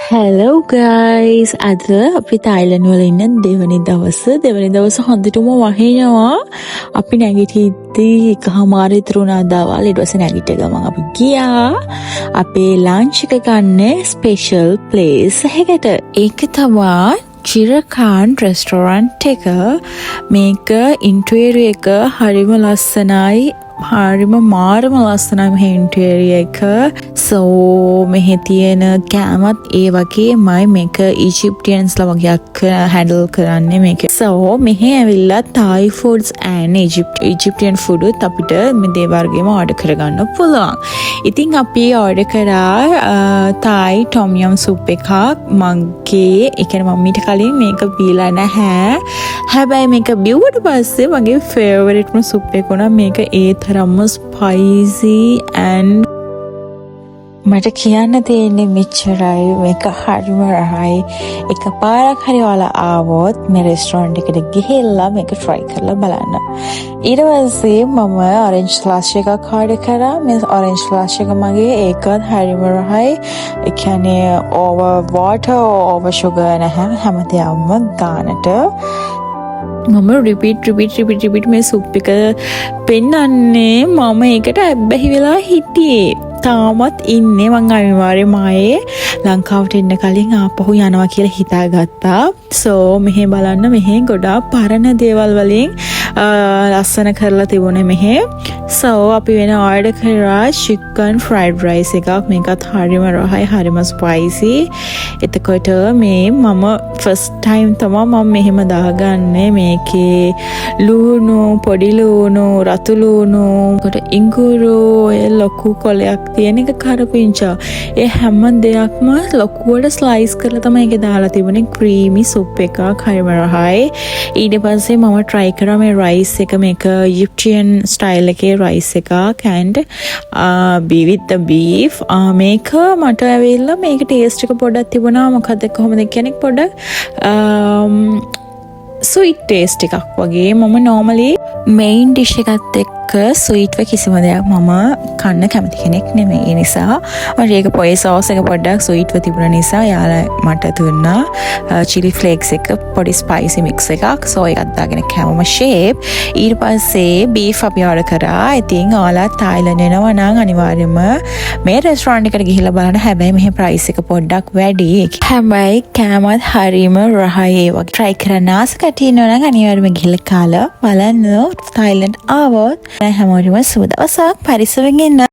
Hello guys. අද අපි Thailand වල ඉන්න දෙවනි දවස හොඳටම වහිනවා. අපි නැගිටිද්දී එකමාර විතර වුණා දවල්. ඊට පස්සේ නැගිට ගමන් අපි ගියා අපේ ලන්ච් එක ගන්න ස්පෙෂල් ප්ලේස් එකකට. ඒක තමයි චිරකාන් රෙස්ටෝරන්ට් එක. මේක ඉන්ටීරියර් එක හරිම ලස්සනයි. හරිම මාරම ලස්සනයි මේ ඉන්ටීරියර් එක. මෙහි තියෙන කෑමත් ඒ වගේමයි. මේක ඉජිප්ටියන්ස්ලා වගේක් හැන්ඩල් කරන්නේ මේක. මෙහි ඇවිල්ලා Thai foods and Egyptian food අපිට මේ දේ වර්ගෙම ඕඩර් කරගන්න පුළුවන්. ඉතින් අපි ඕඩර් කරා Thai tom yum soup එකක්. මගේ ඒ කියන්නේ මම ඊට කලින් මේක බීලා නැහැ. හැබැයි මේක බිව්වට පස්සේ මගේ ෆේවරිට්ම සුප් එක වුණා. මේක ඒ තරම්ම ස්පයිසි and මට කියන්න තියෙන්නේ මෙච්චරයි. මේක හරිම රහයි. එකපාරක් හරි ඔයාලා ආවොත් මේ රෙස්ටෝරන්ට් එකට ගිහිල්ලා මේක try කරලා බලන්න. ඊට පස්සේ මම orange slush එකක් order කරා. මේ orange slush එක මගේ ඒකත් හරිම රහයි. ඒ කියන්නේ over water over sugar නැහැ. හැමදේම ගානට මම රිපීට් මේ සුප් එක පෙන්නන්නේ. මම ඒකට ඇබ්බැහි වෙලා හිටියේ. තාමත් ඉන්නේ. මං අනිවාර්යයෙන්ම ආයේ ලංකාවට එන්න කලින් ආපහු යනවා කියලා හිතාගත්තා. මෙහෙ බලන්න, මෙහෙ ගොඩාක් පරණ දේවල් වලින් ලස්සන කරලා තිබුණේ මෙහෙ. අපි වෙන ඕඩර් කරා chicken fried rice එකක්. මේකත් හරිම රහයි, හරිම ස්පයිසි. එතකොට මේ මම ෆස්ට් ටයිම් තමයි මම මෙහෙම දාගන්නේ. මේකේ ලුණු, පොඩි ලුණු, රතු ලුණු, කොට ඉඟුරු, ලොකු කොලයක් තියෙන එක කරපිංචා. ඒ හැම දෙයක්ම ලොකුවට ස්ලයිස් කරලා තමයි ඒක දාලා තිබුණේ. ක්‍රීමි සුප් එකක්, හරිම රහයි. ඊට පස්සේ මම try කරා මේ rice එක. මේක Egyptian style එකේ rice එකක් and with the beef. මේක මට ඇවිල්ලා මේක taste එක පොඩ්ඩක් තිබුණා. මොකද කොහොමද කියන්නේ පොඩ්ඩක් sweet taste එකක් වගේ. මම normally main dish එකත් එක්ක sweetව කිසිම දෙයක් මම කන්න කැමති කෙනෙක් නෙමෙයි. ඒ නිසා මට ඒක පොයි sauce එක පොඩ්ඩක් sweetව තිබුණ නිසා යාලා මට දුන්නා chili flakes එක පොඩි spicy mix එකක්. ඒකත් දාගෙන කැවුම shape. ඊට පස්සේ beef අපි order කරා. ඉතින් ඔයාලා තායිලන්ඩ් එනවා නම් අනිවාර්යයෙන්ම මේ රෙස්ටෝරන්ට් එකට ගිහිල්ලා බලන්න. හැබැයි මෙහි price එක පොඩ්ඩක් වැඩි. හැබැයි කෑමත් හරිම රහයි. ඒ වගේ try කරන්න ආස කට්ටිය ඉන්නවා නම් අනිවාර්යයෙන්ම ගිහිල්ලා කාලා බලන්න. තායිලන්ඩ් ආවොත් හැමෝටම සුබ දවසක්. පරිස්සමෙන් ඉන්න.